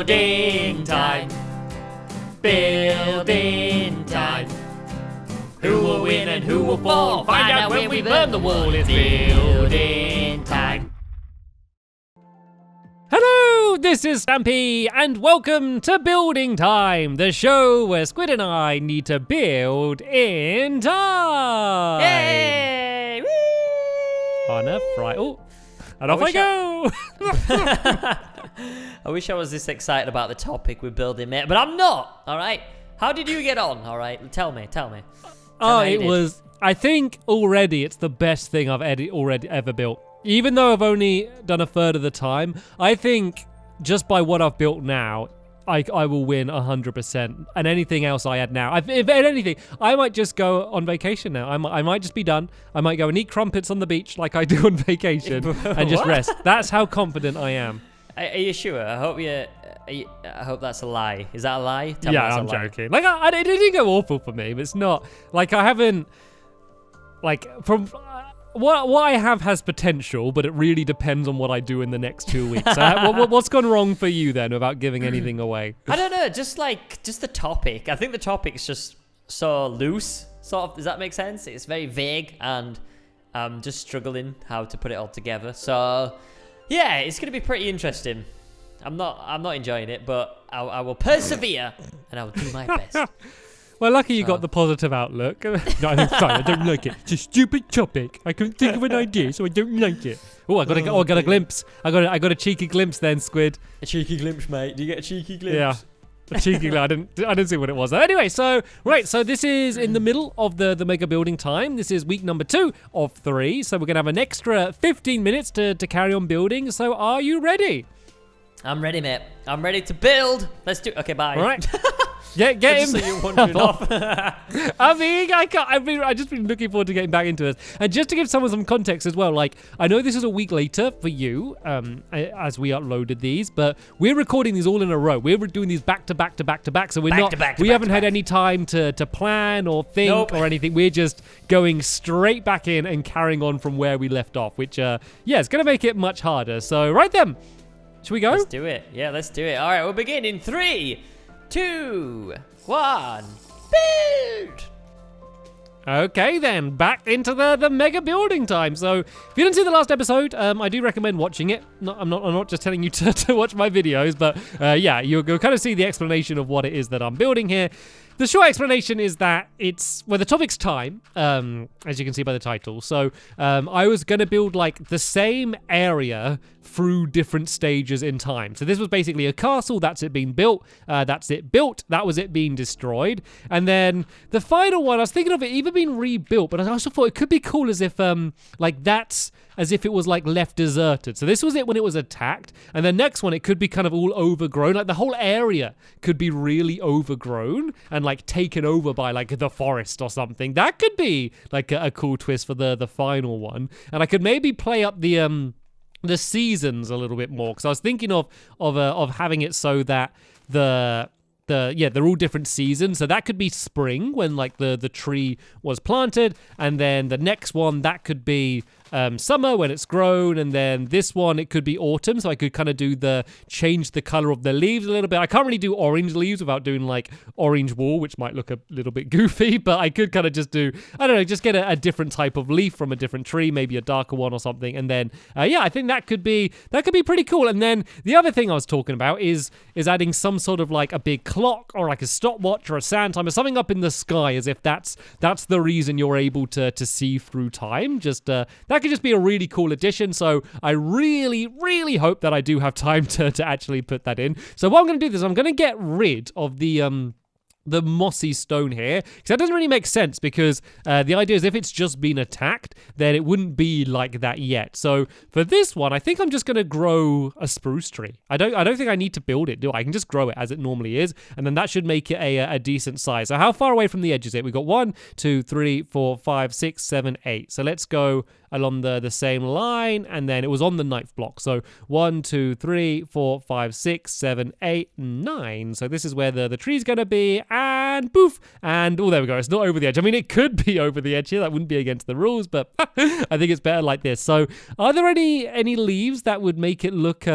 building time. Building time. Who will win and who will fall? Find out when we burn the wall. It's building time. Hello, this is Stampy, and welcome to Building Time, the show where Squid and I need to build in time. Yay! Whee! On a Friday. Oh, and off I go. I wish I was this excited about the topic we're building, mate, but I'm not. All right. How did you get on? All right. Tell me. Oh, it was. I think already it's the best thing I've already ever built. Even though I've only done a third of the time, I think just by what I've built now, I will win 100%. And anything else I add now, if anything, I might just go on vacation now. I might just be done. I might go and eat crumpets on the beach like I do on vacation and just rest. That's how confident I am. Are you sure? I hope that's a lie. Is that a lie? Tell me Yeah, that's I'm a lie. joking. Like, it didn't go awful for me, but it's not like I haven't. Like from. What I have has potential, but it really depends on what I do in the next 2 weeks. So what's gone wrong for you then without giving anything away? I don't know, just the topic. I think the topic is just so loose, sort of. Does that make sense? It's very vague, and I'm just struggling how to put it all together. So, yeah, it's going to be pretty interesting. I'm not enjoying it, but I will persevere, and I will do my best. Well, lucky you got the positive outlook. No, I'm sorry, I don't like it. It's a stupid topic. I couldn't think of an idea, so I don't like it. Oh, I got a glimpse. I got a cheeky glimpse then, Squid. A cheeky glimpse, mate. Do you get a cheeky glimpse? Yeah. A cheeky glimpse. I didn't see what it was. Anyway, so this is in the middle of the mega building time. This is week number 2 of 3. So we're going to have an extra 15 minutes to carry on building. So are you ready? I'm ready, mate. I'm ready to build. Let's do it. Okay, bye. All right. Get him. So you're wandering off. I've just been looking forward to getting back into this. And just to give someone some context as well, like, I know this is a week later for you, as we uploaded these, but we're recording these all in a row. We're doing these back to back. So we haven't had any time to plan or think or anything. We're just going straight back in and carrying on from where we left off, which, it's going to make it much harder. So, right then. Should we go? Let's do it. Yeah, let's do it. All right, we'll begin in 3, 2, 1. Build! Okay then, back into the mega building time. So if you didn't see the last episode, I do recommend watching it. I'm not just telling you to watch my videos, but you'll kind of see the explanation of what it is that I'm building here. The short explanation is that the topic's time, as you can see by the title. So I was going to build like the same area through different stages in time. So this was basically a castle, that's it being built, that's it built, that was it being destroyed. And then the final one, I was thinking of it either being rebuilt, but I also thought it could be cool as if as if it was like left deserted. So this was it when it was attacked. And the next one, it could be kind of all overgrown. Like the whole area could be really overgrown and like taken over by like the forest or something. That could be like a cool twist for the final one. And I could maybe play up the seasons a little bit more, because I was thinking of having it so that they're all different seasons. So that could be spring when like the tree was planted, and then the next one that could be summer when it's grown, and then this one it could be autumn. So I could kind of change the color of the leaves a little bit. I can't really do orange leaves without doing like orange wool, which might look a little bit goofy, but I could kind of just do, I don't know, just get a different type of leaf from a different tree, maybe a darker one or something. And then I think that could be pretty cool. And then the other thing I was talking about is adding some sort of like a big clock or like a stopwatch or a sand timer, something up in the sky, as if that's the reason you're able to see through time. Just that could just be a really cool addition. So I really, really hope that I do have time to actually put that in. So what I'm going to do is I'm going to get rid of the mossy stone here, because that doesn't really make sense, because the idea is if it's just been attacked, then it wouldn't be like that yet. So for this one, I think I'm just going to grow a spruce tree. I don't think I need to build it, do I? I can just grow it as it normally is, and then that should make it a decent size. So how far away from the edge is it? We've got 1, 2, 3, 4, 5, 6, 7, 8. So let's go along the same line, and then it was on the 9th block. So 1, 2, 3, 4, 5, 6, 7, 8, 9. So this is where the tree's going to be, and poof, and there we go. It's not over the edge. I mean, it could be over the edge here. That wouldn't be against the rules, but I think it's better like this. So are there any leaves that would make it look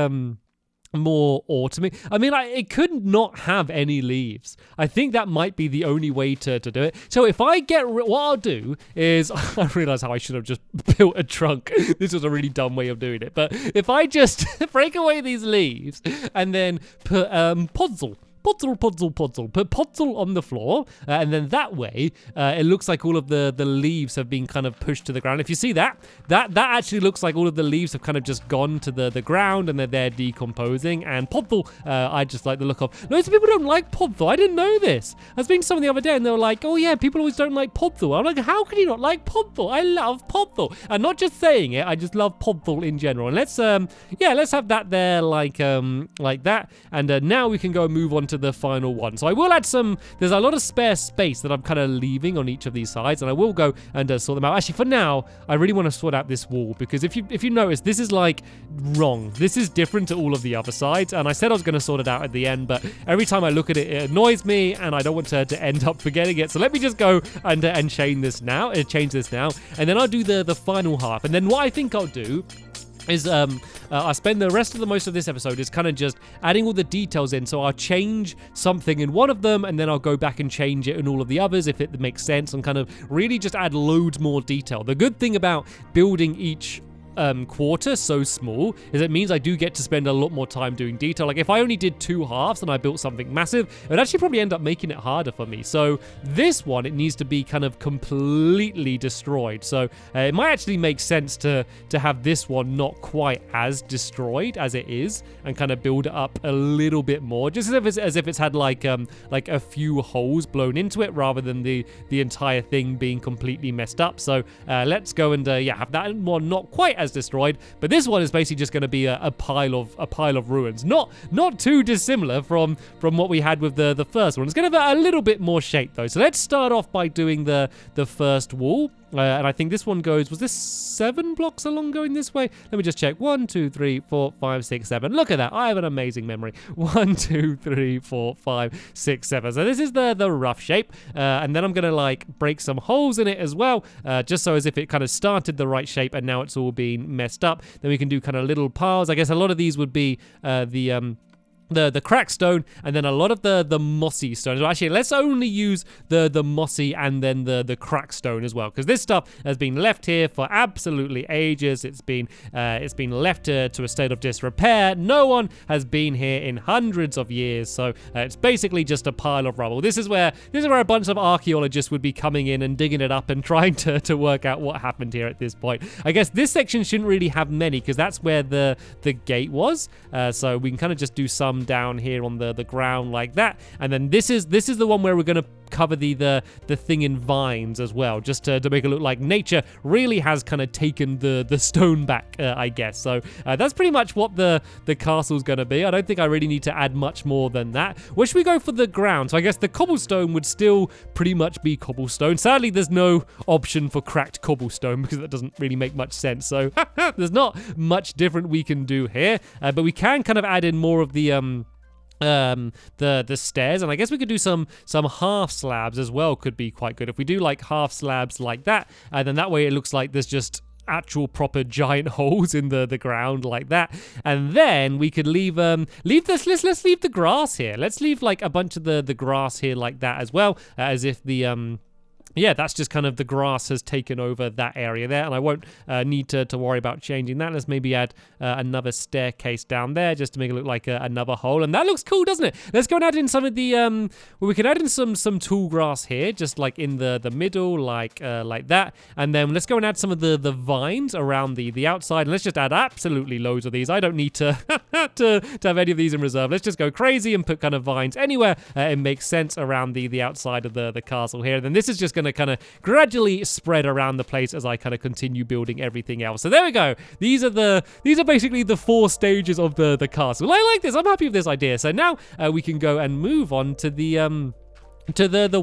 more autumny. I mean, it could not have any leaves. I think that might be the only way to do it. So if I what I'll do is, I realize how I should have just built a trunk. This was a really dumb way of doing it. But if I just break away these leaves and then put podzol. Put podzol on the floor, and then that way it looks like all of the leaves have been kind of pushed to the ground. If you see that actually looks like all of the leaves have kind of just gone to the ground and they're there decomposing. And podzol, I just like the look of. Loads of people don't like podzol. I didn't know this. I was speaking to someone the other day and they were like, oh yeah, people always don't like podzol. I'm like, how can you not like podzol? I love podzol. And not just saying it, I just love podzol in general. And let's have that there like that. And now we can go and move on to the final one. So I will add there's a lot of spare space that I'm kind of leaving on each of these sides, and I will go and sort them out. Actually, for now, I really want to sort out this wall, because if you notice, this is like wrong. This is different to all of the other sides, and I said I was going to sort it out at the end, but every time I look at it, it annoys me, and I don't want to end up forgetting it. So let me just go and change this now, and then I'll do the final half. And then what I think I'll do is I spend the rest of most of this episode is kind of just adding all the details in. So I'll change something in one of them, and then I'll go back and change it in all of the others if it makes sense, and kind of really just add loads more detail. The good thing about building each quarter so small is it means I do get to spend a lot more time doing detail. Like if I only did 2 halves and I built something massive, it would actually probably end up making it harder for me. So this one, it needs to be kind of completely destroyed. So it might actually make sense to have this one not quite as destroyed as it is, and kind of build it up a little bit more, just as if it's had like a few holes blown into it, rather than the entire thing being completely messed up. So let's go and have that one not quite as destroyed, but this one is basically just going to be a pile of ruins. Not too dissimilar from what we had with the first one. It's going to have a little bit more shape though. So let's start off by doing the first wall. And I think this one goes, was this 7 blocks along going this way? Let me just check. 1, 2, 3, 4, 5, 6, 7. Look at that. I have an amazing memory. 1, 2, 3, 4, 5, 6, 7. So this is the rough shape. And then I'm going to like break some holes in it as well, just so as if it kind of started the right shape and now it's all been messed up. Then we can do kind of little piles. I guess a lot of these would be the cracked stone, and then a lot of the mossy stones. Well, actually, let's only use the mossy and then the cracked stone as well, because this stuff has been left here for absolutely ages. It's been left to a state of disrepair. No one has been here in hundreds of years, so it's basically just a pile of rubble. This is where a bunch of archaeologists would be coming in and digging it up and trying to work out what happened here at this point. I guess this section shouldn't really have many, because that's where the gate was. So we can kind of just do some down here on the ground like that, and then this is the one where we're going to cover the thing in vines as well, just to make it look like nature really has kind of taken the stone back, I guess. So that's pretty much what the castle's going to be. I don't think I really need to add much more than that. Where should we go for the ground? So I guess the cobblestone would still pretty much be cobblestone. Sadly, there's no option for cracked cobblestone, because that doesn't really make much sense. So there's not much different we can do here, but we can kind of add in more of the stairs, and I guess we could do some half slabs as well. Could be quite good if we do like half slabs like that, and then that way it looks like there's just actual proper giant holes in the ground like that. And then we could leave this. Let's leave the grass here. Let's leave like a bunch of the grass here like that as well, as if the that's just kind of the grass has taken over that area there, and I won't need to worry about changing that. Let's maybe add another staircase down there just to make it look like another hole, and that looks cool, doesn't it? Let's go and add in some of the we can add in some tall grass here, just like in the middle, like that, and then let's go and add some of the vines around the outside, and let's just add absolutely loads of these. I don't need to to have any of these in reserve. Let's just go crazy and put kind of vines anywhere it makes sense around the outside of the castle here. And then this is just going to kind of gradually spread around the place as I kind of continue building everything else. So there we go. These are basically the 4 stages of the castle. I like this. I'm happy with this idea. So now we can go and move on to the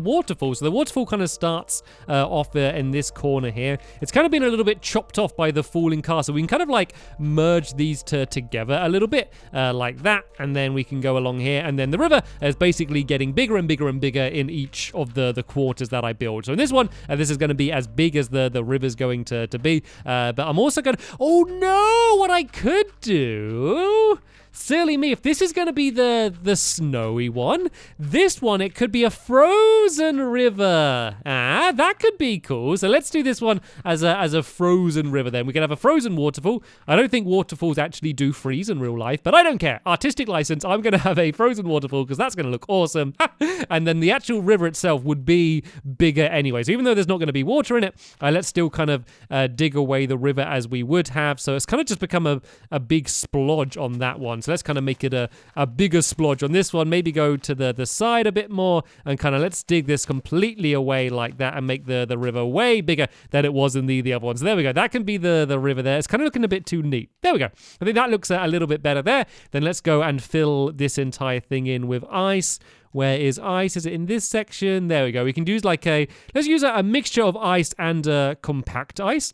waterfall. So the waterfall kind of starts off in this corner here. It's kind of been a little bit chopped off by the falling castle. We can kind of like merge these together a little bit like that, and then we can go along here, and then the river is basically getting bigger and bigger and bigger in each of the quarters that I build. So in this one, this is going to be as big as the river's going to be, but I'm also going to, oh no, what I could do, silly me. If this is going to be the snowy one, this one, it could be a frozen river. Ah, that could be cool. So let's do this one as a frozen river then. We can have a frozen waterfall. I don't think waterfalls actually do freeze in real life, but I don't care. Artistic license, I'm going to have a frozen waterfall because that's going to look awesome. And then the actual river itself would be bigger anyway. So even though there's not going to be water in it, let's still kind of dig away the river as we would have. So it's kind of just become a big splodge on that one. So let's kind of make it a bigger splodge on this one. Maybe go to the side a bit more and kind of let's dig this completely away like that and make the river way bigger than it was in the other one. So there we go. That can be the river there. It's kind of looking a bit too neat. There we go. I think that looks a little bit better there. Then let's go and fill this entire thing in with ice. Where is ice? Is it in this section? There we go. We can use let's use a mixture of ice and compact ice.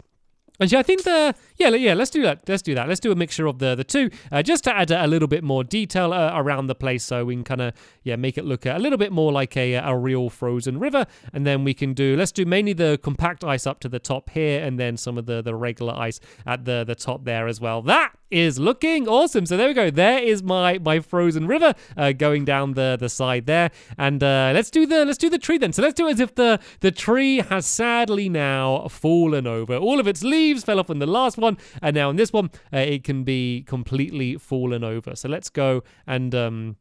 Actually, I think let's do that. Let's do a mixture of the two, just to add a little bit more detail around the place, so we can kind of make it look a little bit more like a real frozen river. And then we can let's do mainly the compact ice up to the top here, and then some of the regular ice at the top there as well. That is looking awesome. So there we go. There is my frozen river going down the side there. And let's do the tree then. So let's do it as if the tree has sadly now fallen over. All of its leaves fell off in the last one, and now in this one it can be completely fallen over. So let's go and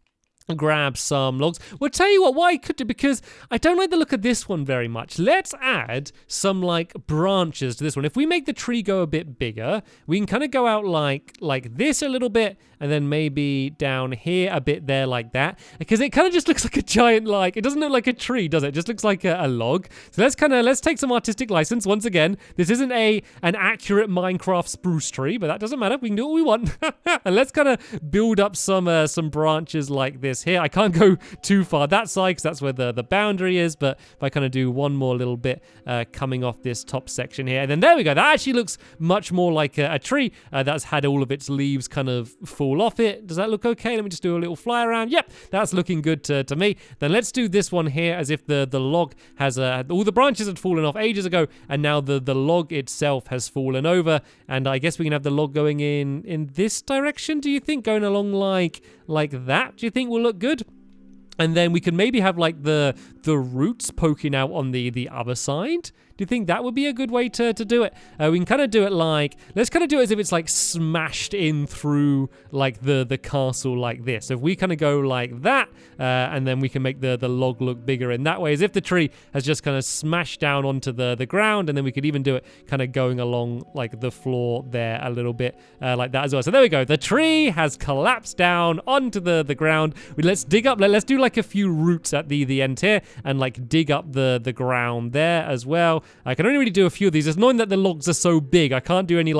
grab some logs. Well, tell you what I could do, because I don't like the look of this one very much. Let's add some branches to this one. If we make the tree go a bit bigger, we can kind of go out like this a little bit, and then maybe down here a bit there like that, because it kind of just looks like a giant, it doesn't look like a tree, does it? It just looks like a log. So let's take some artistic license. Once again, this isn't an accurate Minecraft spruce tree, but that doesn't matter. We can do what we want. And let's kind of build up some branches like this here. I can't go too far that side because that's where the boundary is, but if I kind of do one more little bit coming off this top section here, and then there we go. That actually looks much more like a tree that's had all of its leaves kind of fall off it. Does that look okay? Let me just do a little fly around. Yep, that's looking good to me. Then let's do this one here as if the log has all the branches had fallen off ages ago, and now the log itself has fallen over. And I guess we can have the log going in this direction. Do you think going along like that? Do you think will look good? And then we can maybe have the roots poking out on the other side. Do you think that would be a good way to do it? We can kind of do it let's kind of do it as if it's smashed in through the castle like this. So if we kind of go like that, and then we can make the log look bigger in that way, as if the tree has just kind of smashed down onto the ground, and then we could even do it kind of going along the floor there a little bit like that as well. So there we go. The tree has collapsed down onto the ground. Let's dig up, let's do a few roots at the end here, and dig up the ground there as well. I can only really do a few of these. It's annoying that the logs are so big. I can't do any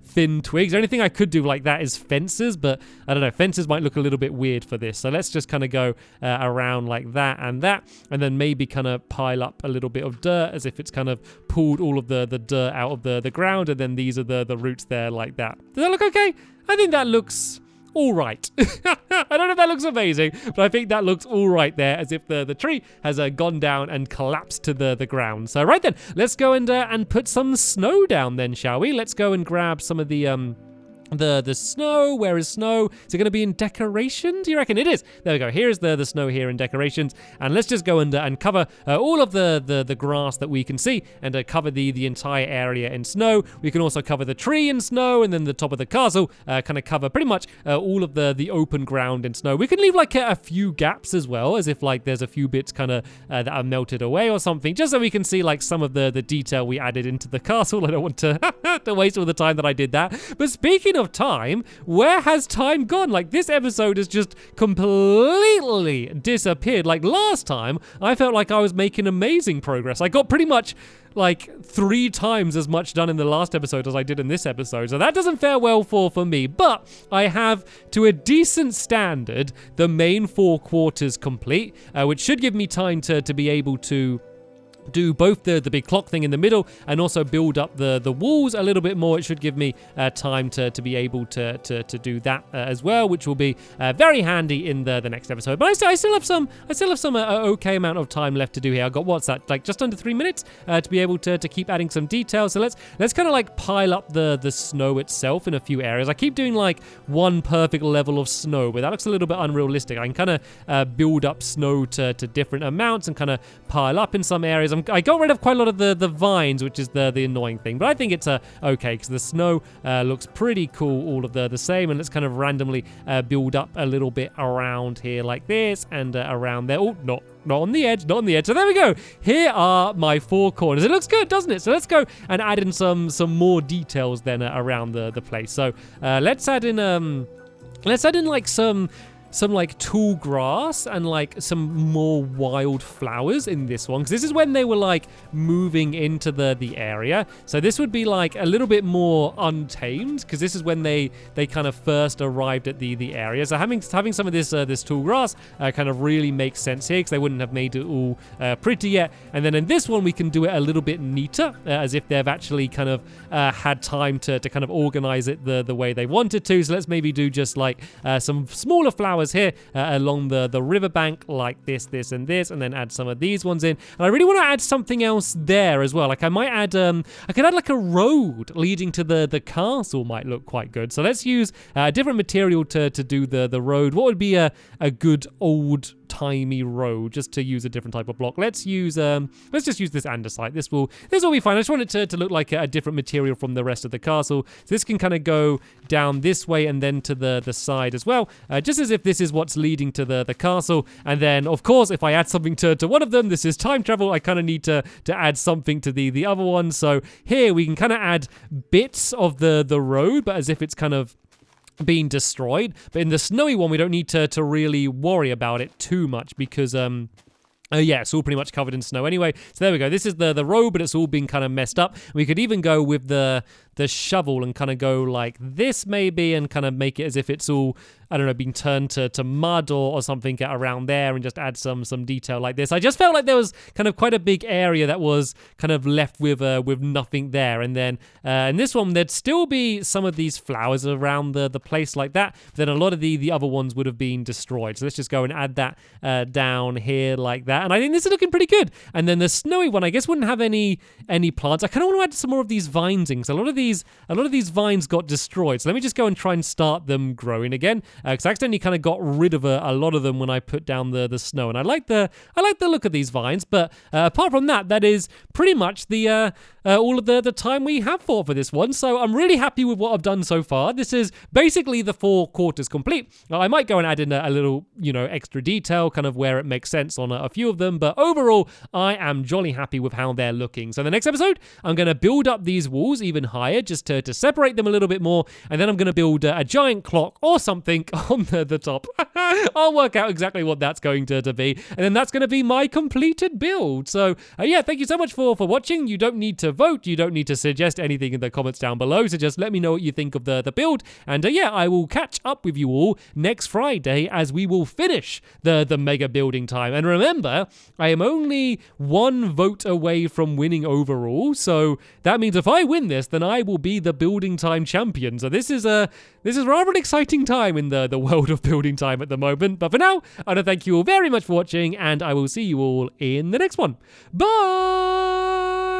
thin twigs. The only thing I could do like that is fences, but I don't know. Fences might look a little bit weird for this. So let's just kind of go around like that, and then maybe kind of pile up a little bit of dirt as if it's kind of pulled all of the dirt out of the ground, and then these are the roots there like that. Does that look okay? I think that looks all right. I don't know if that looks amazing, but I think that looks all right there, as if the tree has gone down and collapsed to the ground. So right then, let's go and put some snow down then, shall we? Let's go and grab some of the snow. Where is snow? Is it going to be in decorations? You reckon it is? There we go. Here's the snow here in decorations, and let's just go and cover all of the grass that we can see, and cover the entire area in snow. We can also cover the tree in snow, and then the top of the castle kind of cover pretty much all of the open ground in snow. We can leave a few gaps as well, as if there's a few bits kind of that are melted away or something, just so we can see some of the detail we added into the castle. I don't want to to waste all the time that I did that. But speaking of time, where has time gone? This episode has just completely disappeared. Last time, I felt like I was making amazing progress. I got pretty much 3 times as much done in the last episode as I did in this episode. So that doesn't fare well for me, but I have, to a decent standard, the main 4 quarters complete, which should give me time to be able to do both the big clock thing in the middle and also build up the walls a little bit more. It should give me time to be able to do that as well, which will be very handy in the next episode. But I still have some okay amount of time left to do here. I've got, what's that, like just under 3 minutes to be able to keep adding some details. So let's kind of like pile up the snow itself in a few areas. I keep doing like one perfect level of snow, but that looks a little bit unrealistic. I can kind of build up snow to different amounts and kind of pile up in some areas. I got rid of quite a lot of the vines, which is the annoying thing, but I think it's okay because the snow looks pretty cool all of the same. And let's kind of randomly build up a little bit around here like this and around there. Oh, not on the edge, not on the edge. So there we go. Here are my 4 corners. It looks good, doesn't it? So let's go and add in some more details then around the place. So let's add in like some like tall grass and like some more wild flowers in this one, because this is when they were like moving into the area. So this would be like a little bit more untamed, because this is when they kind of first arrived at the area. So having some of this tall grass kind of really makes sense here, because they wouldn't have made it all pretty yet. And then in this one we can do it a little bit neater, as if they've actually kind of had time to kind of organize it the way they wanted to. So let's maybe do just like some smaller flowers here along the riverbank, like this, and this, and then add some of these ones in. And I really want to add something else there as well. Like I might add, I could add like a road leading to the castle. Might look quite good. So let's use a different material to do the road. What would be a good old timey road, just to use a different type of block? Let's use let's just use this andesite. This will be fine. I just want it to look like a different material from the rest of the castle. So this can kind of go down this way and then to the side as well, just as if this is what's leading to the castle. And then of course if I add something to one of them, this is time travel, I kind of need to add something to the other one. So here we can kind of add bits of the road, but as if it's kind of being destroyed. But in the snowy one we don't need to really worry about it too much, because yeah, it's all pretty much covered in snow anyway. So there we go. This is the road, but it's all been kind of messed up. We could even go with the shovel and kind of go like this maybe, and kind of make it as if it's all, I don't know, being turned to mud or something around there, and just add some detail like this. I just felt like there was kind of quite a big area that was kind of left with nothing there. And then in this one there'd still be some of these flowers around the place like that, but then a lot of the other ones would have been destroyed. So let's just go and add that down here like that. And I think this is looking pretty good. And then the snowy one I guess wouldn't have any plants. I kind of want to add some more of these vines in, because a lot of these vines got destroyed. So let me just go and try and start them growing again, because I accidentally kind of got rid of a lot of them when I put down the snow. And I like the look of these vines. But apart from that is pretty much the all of the time we have for this one. So I'm really happy with what I've done so far. This is basically the 4 quarters complete. I might go and add in a little, extra detail kind of where it makes sense on a few of them, but overall I am jolly happy with how they're looking. So the next episode I'm going to build up these walls even higher, just to separate them a little bit more, and then I'm going to build a giant clock or something on the top. I'll work out exactly what that's going to be, and then that's going to be my completed build. So yeah, thank you so much for watching. You don't need to vote, you don't need to suggest anything in the comments down below, so just let me know what you think of the build. And yeah, I will catch up with you all next Friday as we will finish the mega building time. And remember, I am only 1 vote away from winning overall, so that means if I win this, then I will be the building time champion. So this is rather an exciting time in the world of building time at the moment. But for now, I want to thank you all very much for watching, and I will see you all in the next one. Bye!